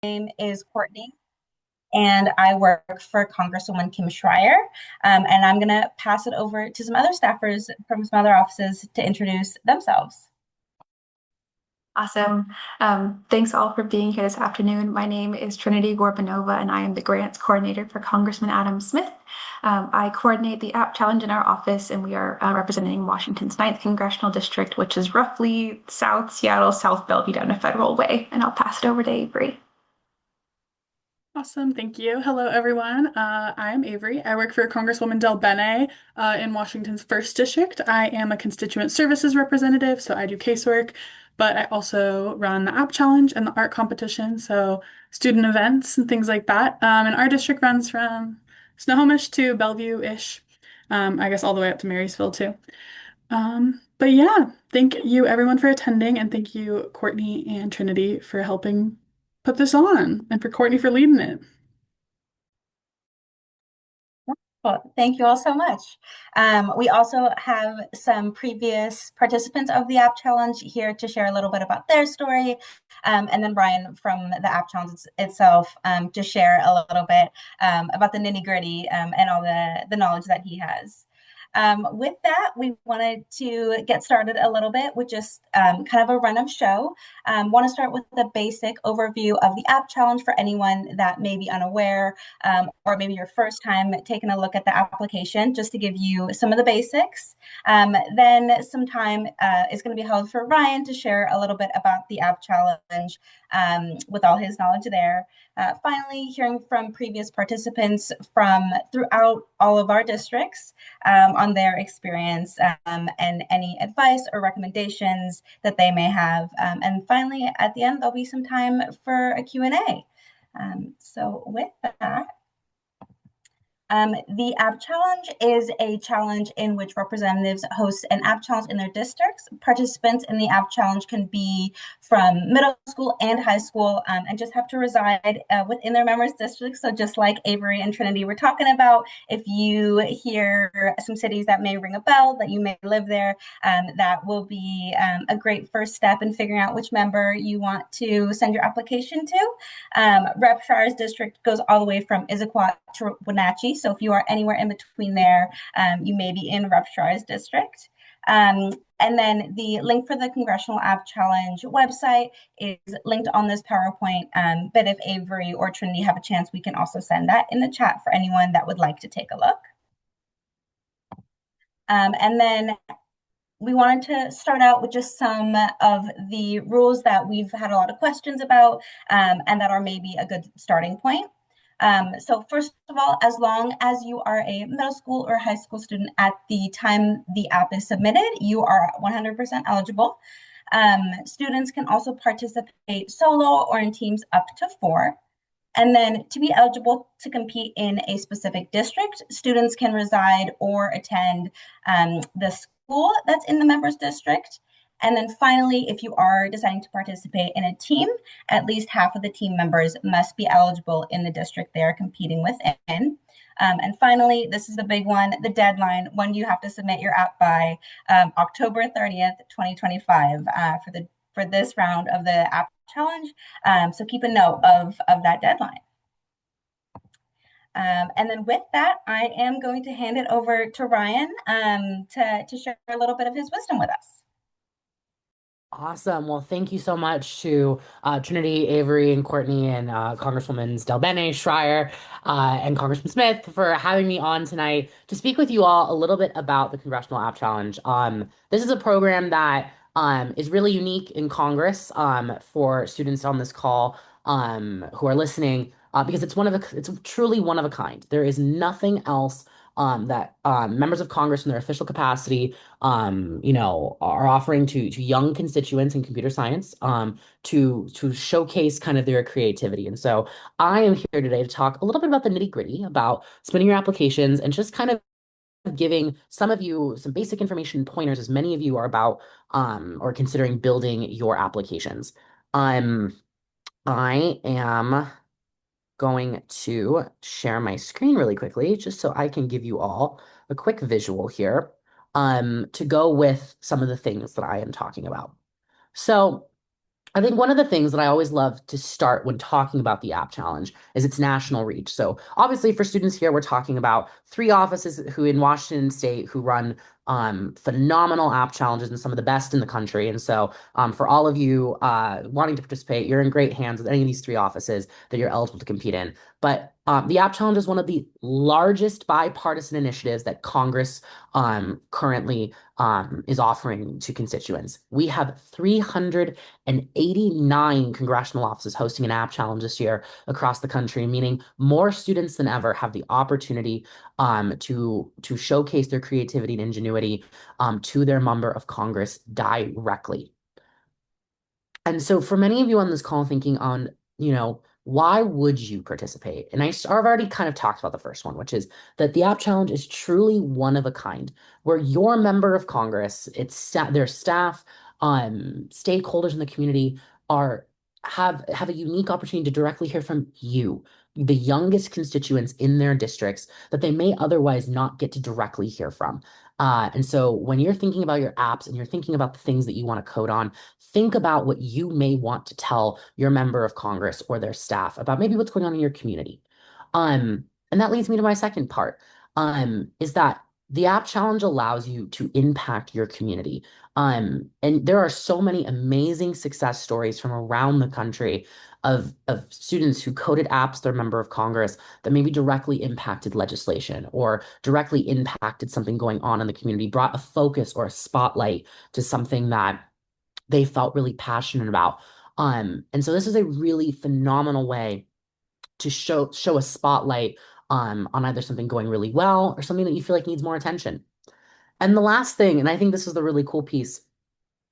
name is Courtney, and I work for Congresswoman Kim Schreier. And I'm going to pass it over to some other staffers from some other offices to introduce themselves. Awesome. Thanks all for being here this afternoon. My name is Trinity Gorbanova, and I am the grants coordinator for Congressman Adam Smith. I coordinate the app challenge in our office, and we are representing Washington's 9th Congressional District, which is roughly South Seattle, South Bellevue down to Federal Way. And I'll pass it over to Avery. Awesome, thank you. Hello, everyone. I am Avery. I work for Congresswoman Del Bene in Washington's 1st District. I am a constituent services representative, so I do casework, but I also run the app challenge and the art competition, so student events and things like that. And our district runs from Snohomish to Bellevue-ish, I guess all the way up to Marysville too. But yeah, thank you everyone for attending, and thank you, Courtney and Trinity, for helping put this on, and for Courtney for leading it. Well, thank you all so much. We also have some previous participants of the App Challenge here to share a little bit about their story. And then Brian from the App Challenge itself to share a little bit about the nitty gritty and all the knowledge that he has. With that, we wanted to get started a little bit with just kind of a run of show. Want to start with the basic overview of the App Challenge for anyone that may be unaware, or maybe your first time taking a look at the application, just to give you some of the basics. Then some time is going to be held for Ryan to share a little bit about the App Challenge with all his knowledge there. Finally, hearing from previous participants from throughout all of our districts on their experience and any advice or recommendations that they may have. And finally, at the end, there'll be some time for a Q&A. So with that, the App Challenge is a challenge in which representatives host an app challenge in their districts. Participants in the App Challenge can be from middle school and high school and just have to reside within their members' districts. So just like Avery and Trinity were talking about, if you hear some cities that may ring a bell, that you may live there, that will be a great first step in figuring out which member you want to send your application to. Rep Shire's district goes all the way from Issaquah to Wenatchee. So if you are anywhere in between there, you may be in Rep Shire's district. And then the link for the Congressional App Challenge website is linked on this PowerPoint. But if Avery or Trinity have a chance, we can also send that in the chat for anyone that would like to take a look. And then we wanted to start out with just some of the rules that we've had a lot of questions about and that are maybe a good starting point. So first of all, as long as you are a middle school or high school student at the time the app is submitted, you are 100% eligible. Students can also participate solo or in teams up to 4. And then to be eligible to compete in a specific district, students can reside or attend the school that's in the member's district. And then finally, if you are deciding to participate in a team, at least half of the team members must be eligible in the district they are competing within. And finally, this is the big one, the deadline, when you have to submit your app by October 30th, 2025 for this round of the app challenge. So keep a note of that deadline. And then with that, I am going to hand it over to Ryan to share a little bit of his wisdom with us. Awesome. Well, thank you so much to Trinity, Avery, and Courtney, and Congresswoman Del Bene, Schreier, and Congressman Smith for having me on tonight to speak with you all a little bit about the Congressional App Challenge. This is a program that is really unique in Congress for students on this call who are listening because it's truly one of a kind. There is nothing else that members of Congress in their official capacity, are offering to young constituents in computer science to showcase kind of their creativity. And so I am here today to talk a little bit about the nitty-gritty about submitting your applications and just kind of giving some of you some basic information pointers as many of you are about or considering building your applications. I am going to share my screen really quickly just so I can give you all a quick visual here to go with some of the things that I am talking about. So I think one of the things that I always love to start when talking about the app challenge is its national reach. So obviously for students here, we're talking about three offices who in Washington State who run phenomenal app challenges and some of the best in the country. And so for all of you wanting to participate, you're in great hands with any of these three offices that you're eligible to compete in. But the app challenge is one of the largest bipartisan initiatives that Congress currently is offering to constituents. We have 389 congressional offices hosting an app challenge this year across the country, meaning more students than ever have the opportunity to showcase their creativity and ingenuity to their member of Congress directly. And so for many of you on this call thinking on, why would you participate? And I've already kind of talked about the first one, which is that the app challenge is truly one of a kind, where your member of Congress, their staff, stakeholders in the community are have a unique opportunity to directly hear from you, the youngest constituents in their districts that they may otherwise not get to directly hear from. And so when you're thinking about your apps and you're thinking about the things that you want to code on, think about what you may want to tell your member of Congress or their staff about maybe what's going on in your community. And that leads me to my second part, is that the app challenge allows you to impact your community. And there are so many amazing success stories from around the country of students who coded apps they're member of Congress that maybe directly impacted legislation or directly impacted something going on in the community, brought a focus or a spotlight to something that they felt really passionate about. And so this is a really phenomenal way to show a spotlight on either something going really well or something that you feel like needs more attention. And the last thing, and I think this is the really cool piece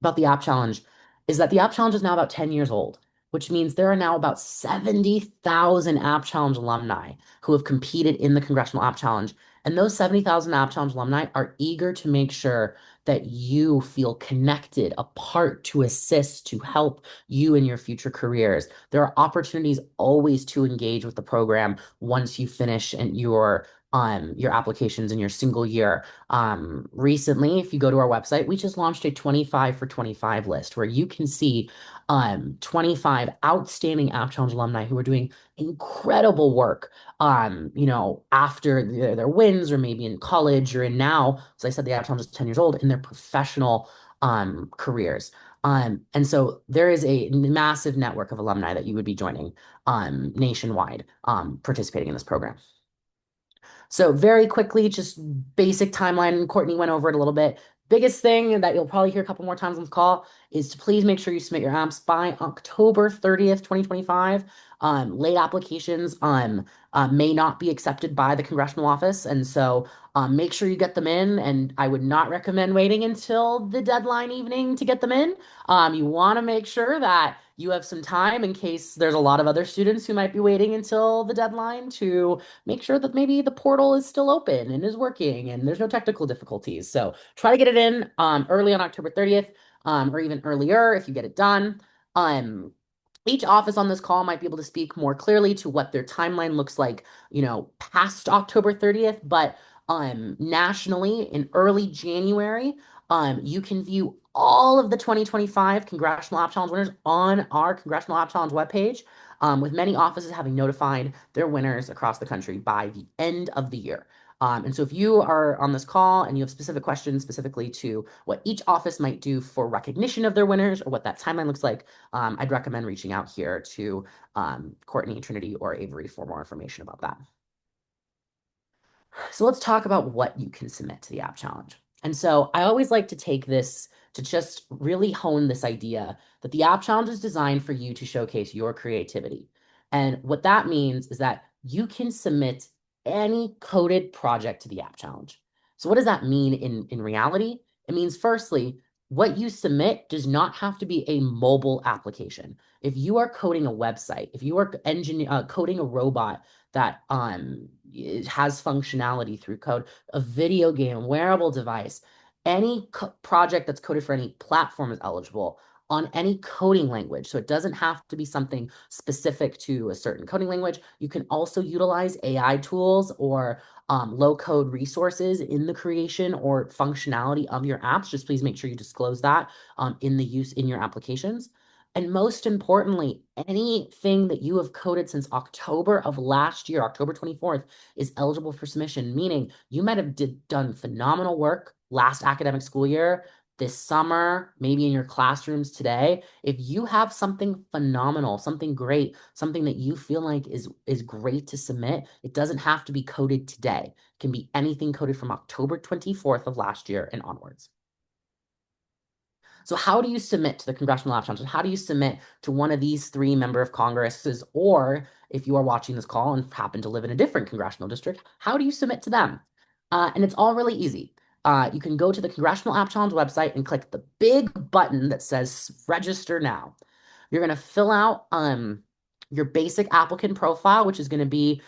about the App Challenge, is that the App Challenge is now about 10 years old, which means there are now about 70,000 App Challenge alumni who have competed in the Congressional App Challenge. And those 70,000 App Challenge alumni are eager to make sure that you feel connected, a part to assist, to help you in your future careers. There are opportunities always to engage with the program once you finish and your applications in your single year. Recently, if you go to our website, we just launched a 25 for 25 list where you can see 25 outstanding App Challenge alumni who are doing incredible work after their wins or maybe in college or in now, as I said, the App Challenge is 10 years old, in their professional careers. And so there is a massive network of alumni that you would be joining nationwide participating in this program. So very quickly, just basic timeline. Courtney went over it a little bit. Biggest thing that you'll probably hear a couple more times on the call is to please make sure you submit your apps by October 30th, 2025. Late applications may not be accepted by the congressional office. And so make sure you get them in. And I would not recommend waiting until the deadline evening to get them in. You want to make sure that you have some time in case there's a lot of other students who might be waiting until the deadline to make sure that maybe the portal is still open and is working and there's no technical difficulties. So try to get it in early on October 30th or even earlier if you get it done. Each office on this call might be able to speak more clearly to what their timeline looks like, past October 30th, but nationally in early January, you can view all of the 2025 Congressional App Challenge winners on our Congressional App Challenge webpage, with many offices having notified their winners across the country by the end of the year. And so if you are on this call and you have specific questions specifically to what each office might do for recognition of their winners or what that timeline looks like, I'd recommend reaching out here to Courtney, Trinity, or Avery for more information about that. So let's talk about what you can submit to the App Challenge. And so I always like to take this to just really hone this idea that the App Challenge is designed for you to showcase your creativity. And what that means is that you can submit any coded project to the App Challenge. So what does that mean in reality? It means, firstly, what you submit does not have to be a mobile application. If you are coding a website, if you are coding a robot that has functionality through code, a video game, wearable device, any project that's coded for any platform is eligible on any coding language. So it doesn't have to be something specific to a certain coding language. You can also utilize AI tools or low-code resources in the creation or functionality of your apps. Just please make sure you disclose that in your applications. And most importantly, anything that you have coded since October of last year, October 24th, is eligible for submission, meaning you might have done phenomenal work last academic school year, this summer, maybe in your classrooms today. If you have something phenomenal, something great, something that you feel like is great to submit, it doesn't have to be coded today. It can be anything coded from October 24th of last year and onwards. So how do you submit to the Congressional App Challenge? How do you submit to one of these 3 member of Congresses? Or if you are watching this call and happen to live in a different congressional district, how do you submit to them? And it's all really easy. You can go to the Congressional App Challenge website and click the big button that says register now. You're going to fill out your basic applicant profile, which is going to be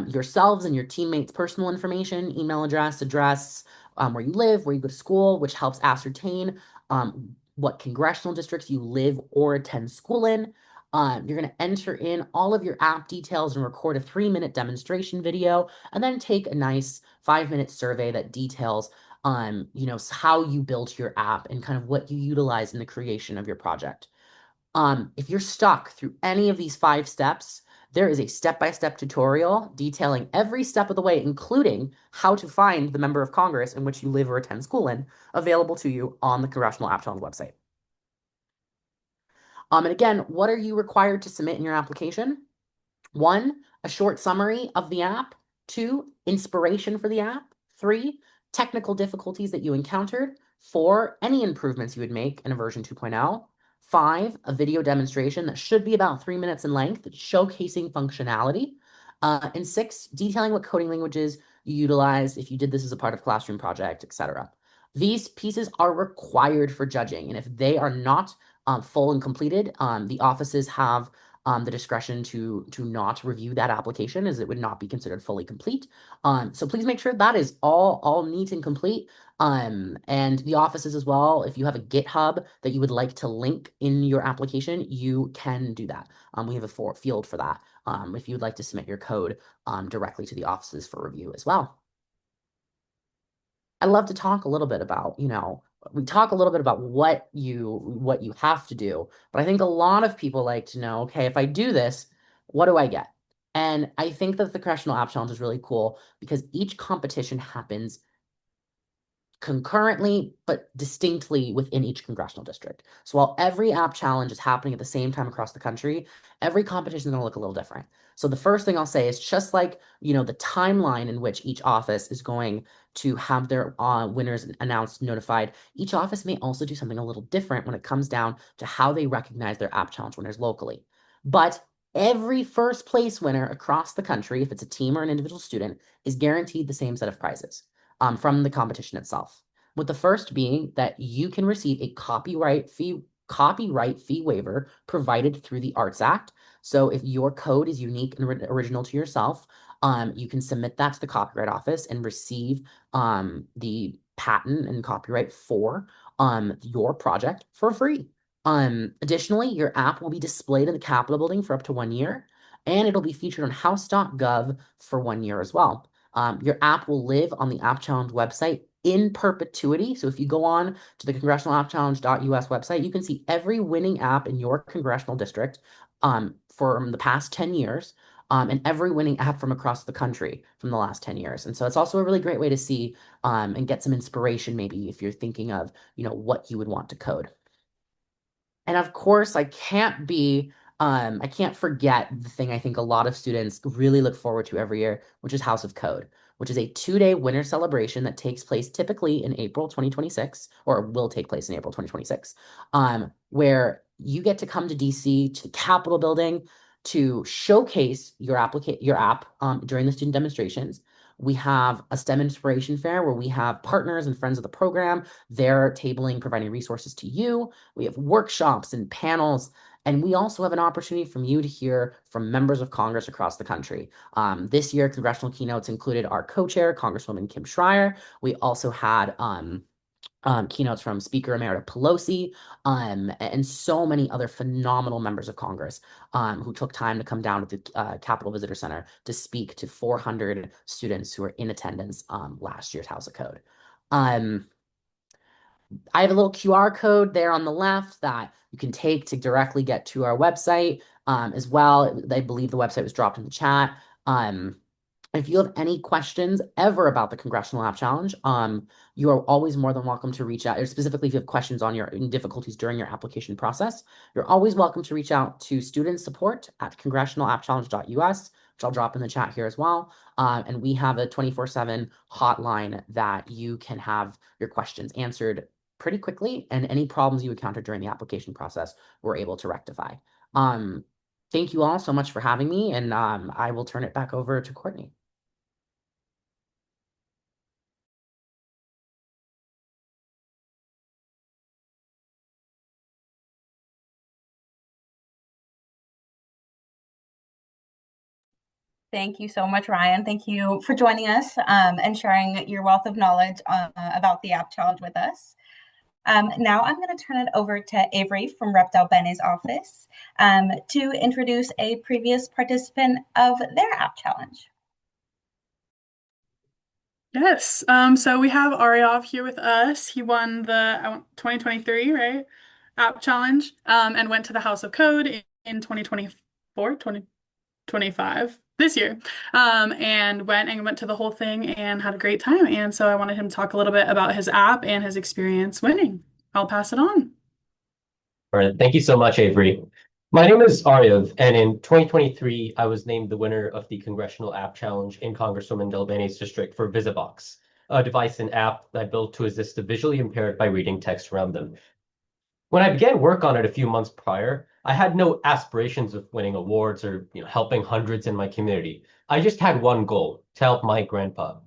yourselves and your teammates' personal information, email address, where you live, where you go to school, which helps ascertain what congressional districts you live or attend school in. You're going to enter in all of your app details and record a 3-minute demonstration video, and then take a nice 5-minute survey that details how you built your app and kind of what you utilize in the creation of your project. If you're stuck through any of these 5 steps, there is a step-by-step tutorial detailing every step of the way, including how to find the member of Congress in which you live or attend school in, available to you on the Congressional App Challenge website. And again, what are you required to submit in your application? 1, a short summary of the app. 2, inspiration for the app. 3, technical difficulties that you encountered. 4, any improvements you would make in a version 2.0. 5, a video demonstration that should be about 3 minutes in length, showcasing functionality. And 6, detailing what coding languages you utilized, if you did this as a part of classroom project, etc. These pieces are required for judging, and if they are not full and completed, the offices have the discretion to not review that application, as it would not be considered fully complete. So please make sure that is all neat and complete. And the offices as well, if you have a GitHub that you would like to link in your application, you can do that. We have a field for that if you'd like to submit your code directly to the offices for review as well. I'd love to talk a little bit about, we talk a little bit about what you have to do, but I think a lot of people like to know, okay, if I do this, what do I get? And I think that the Congressional App Challenge is really cool because each competition happens concurrently but distinctly within each congressional district. So while every app challenge is happening at the same time across the country, every competition is going to look a little different. So the first thing I'll say is just like, the timeline in which each office is going to have their winners announced, notified, each office may also do something a little different when it comes down to how they recognize their app challenge winners locally. But every first place winner across the country, if it's a team or an individual student, is guaranteed the same set of prizes from the competition itself. With the first being that you can receive a copyright fee waiver provided through the Arts Act. So if your code is unique and original to yourself, you can submit that to the Copyright Office and receive the patent and copyright for your project for free. Additionally, your app will be displayed in the Capitol building for up to 1 year, and it'll be featured on house.gov for 1 year as well. Your app will live on the App Challenge website in perpetuity. So if you go on to the congressionalappchallenge.us website, you can see every winning app in your congressional district from the past 10 years, and every winning app from across the country from the last 10 years. And so it's also a really great way to see and get some inspiration, maybe if you're thinking of, what you would want to code. And of course, I can't forget the thing I think a lot of students really look forward to every year, which is House of Code, which is a 2-day winter celebration that takes place typically in April 2026, or will take place in April 2026, where you get to come to DC, to the Capitol building, to showcase your app during the student demonstrations. We have a STEM Inspiration Fair where we have partners and friends of the program. They're tabling, providing resources to you. We have workshops and panels, and we also have an opportunity from you to hear from members of Congress across the country. This year, congressional keynotes included our co-chair, Congresswoman Kim Schreier. We also had keynotes from Speaker Emerita Pelosi, and so many other phenomenal members of Congress who took time to come down to the Capitol Visitor Center to speak to 400 students who were in attendance last year's House of Code. I have a little QR code there on the left that you can take to directly get to our website as well. I believe the website was dropped in the chat. If you have any questions ever about the Congressional App Challenge, you are always more than welcome to reach out, or specifically if you have questions on your difficulties during your application process, you're always welcome to reach out to student support at congressionalappchallenge.us, which I'll drop in the chat here as well. And we have a 24/7 hotline that you can have your questions answered pretty quickly, and any problems you encounter during the application process, we're able to rectify. Thank you all so much for having me, and I will turn it back over to Courtney. Thank you so much, Ryan. Thank you for joining us and sharing your wealth of knowledge about the App Challenge with us. Now I'm going to turn it over to Avery from Rep. Del Bene's office to introduce a previous participant of their App Challenge. Yes. So we have Aryav here with us. He won the 2023, right? App Challenge, and went to the House of Code in 2024, 2025, this year. And went to the whole thing and had a great time. And so I wanted him to talk a little bit about his app and his experience winning. I'll pass it on. All right, thank you so much, Avery. My name is Aryav, and in 2023, I was named the winner of the Congressional App Challenge in Congresswoman Del Bene's district for VisiBox, a device and app I built to assist the visually impaired by reading text around them. When I began work on it a few months prior, I had no aspirations of winning awards or helping hundreds in my community. I just had one goal, to help my grandpa.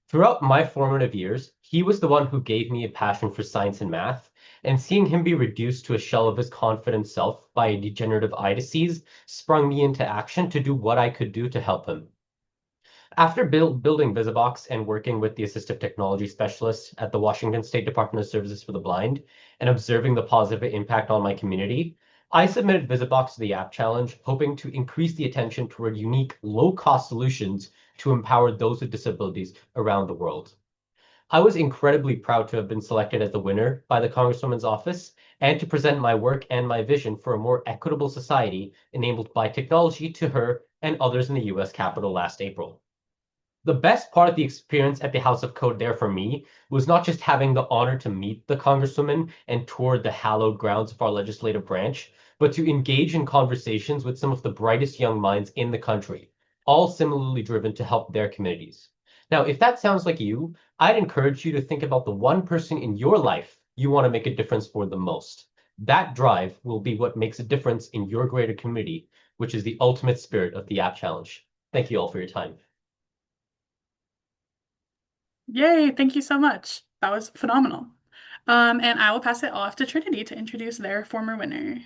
Throughout my formative years, he was the one who gave me a passion for science and math, and seeing him be reduced to a shell of his confident self by a degenerative eye disease sprung me into action to do what I could do to help him. After building VisiBox and working with the assistive technology specialists at the Washington State Department of Services for the Blind and observing the positive impact on my community, I submitted VisiBox to the App Challenge, hoping to increase the attention toward unique, low-cost solutions to empower those with disabilities around the world. I was incredibly proud to have been selected as the winner by the Congresswoman's office and to present my work and my vision for a more equitable society enabled by technology to her and others in the US Capitol last April. The best part of the experience at the House of Code there for me was not just having the honor to meet the Congresswoman and tour the hallowed grounds of our legislative branch, but to engage in conversations with some of the brightest young minds in the country, all similarly driven to help their communities. Now, if that sounds like you, I'd encourage you to think about the one person in your life you want to make a difference for the most. That drive will be what makes a difference in your greater community, which is the ultimate spirit of the App Challenge. Thank you all for your time. Yay, thank you so much. That was phenomenal. And I will pass it off to Trinity to introduce their former winner.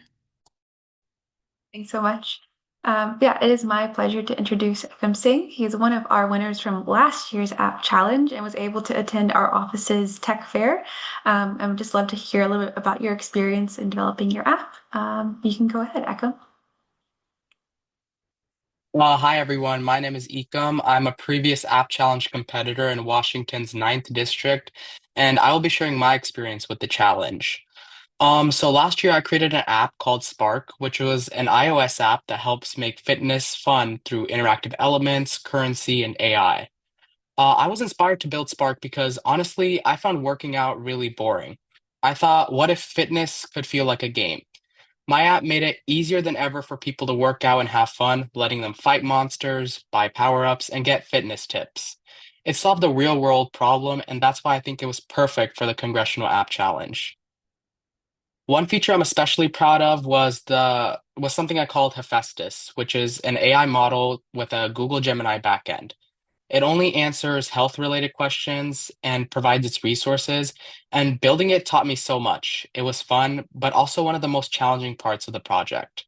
Thanks so much. Yeah, it is my pleasure to introduce Ekam Singh. He is one of our winners from last year's App Challenge and was able to attend our office's tech fair. I would just love to hear a little bit about your experience in developing your app. You can go ahead, Ekam. Hi everyone, my name is Ekam. I'm a previous App Challenge competitor in Washington's 9th District, and I will be sharing my experience with the challenge. So last year I created an app called Spark, which was an iOS app that helps make fitness fun through interactive elements, currency, and AI. I was inspired to build Spark because honestly, I found working out really boring. I thought, what if fitness could feel like a game? My app made it easier than ever for people to work out and have fun, letting them fight monsters, buy power-ups, and get fitness tips. It solved a real-world problem, and that's why I think it was perfect for the Congressional App Challenge. One feature I'm especially proud of was something I called Hephaestus, which is an AI model with a Google Gemini backend. It only answers health-related questions and provides its resources, and building it taught me so much. It was fun, but also one of the most challenging parts of the project.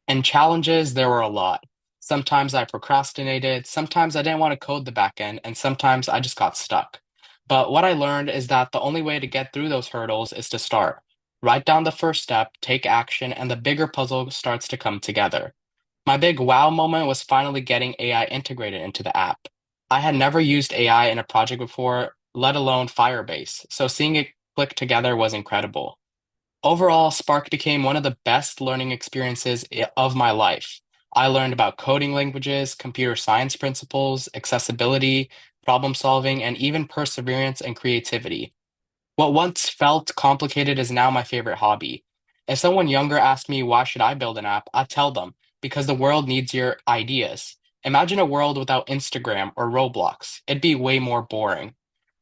And challenges, there were a lot. Sometimes I procrastinated, sometimes I didn't want to code the backend, and sometimes I just got stuck. But what I learned is that the only way to get through those hurdles is to start. Write down the first step, take action, and the bigger puzzle starts to come together. My big wow moment was finally getting AI integrated into the app. I had never used AI in a project before, let alone Firebase. So seeing it clicked together was incredible. Overall, Spark became one of the best learning experiences of my life. I learned about coding languages, computer science principles, accessibility, problem solving, and even perseverance and creativity. What once felt complicated is now my favorite hobby. If someone younger asked me why should I build an app, I'd tell them because the world needs your ideas. Imagine a world without Instagram or Roblox. It'd be way more boring.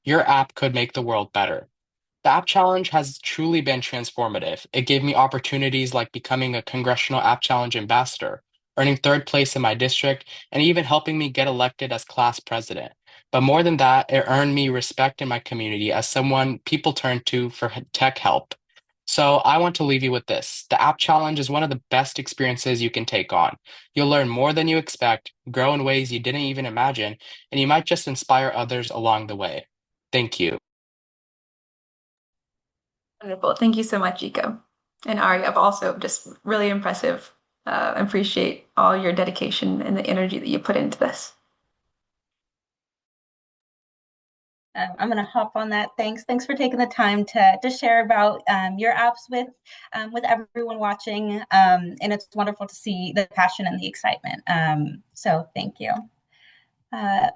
Your app could make the world better. The App Challenge has truly been transformative. It gave me opportunities like becoming a Congressional App Challenge ambassador, earning third place in my district, and even helping me get elected as class president. But more than that, it earned me respect in my community as someone people turn to for tech help. So I want to leave you with this. The App Challenge is one of the best experiences you can take on. You'll learn more than you expect, grow in ways you didn't even imagine, and you might just inspire others along the way. Thank you. Wonderful. Thank you so much, Ika. And Ari, I've also just really impressive. Appreciate all your dedication and the energy that you put into this. I'm going to hop on that. Thanks for taking the time to share about your apps with everyone watching. And it's wonderful to see the passion and the excitement. So thank you.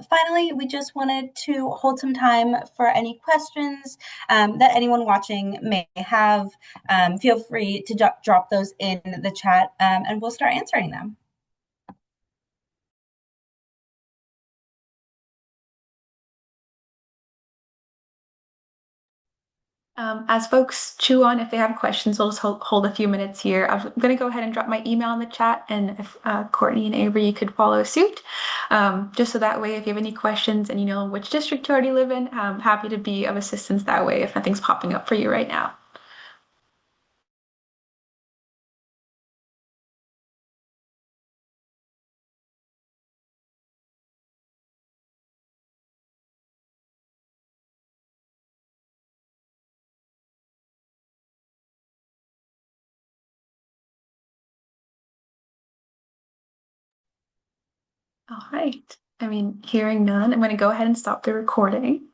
Finally, we just wanted to hold some time for any questions that anyone watching may have. Feel free to drop those in the chat and we'll start answering them. As folks chew on, if they have questions, we'll just hold a few minutes here. I'm going to go ahead and drop my email in the chat, and if Courtney and Avery could follow suit, just so that way, if you have any questions and you know which district you already live in, I'm happy to be of assistance that way if nothing's popping up for you right now. All right. Hearing none, I'm going to go ahead and stop the recording.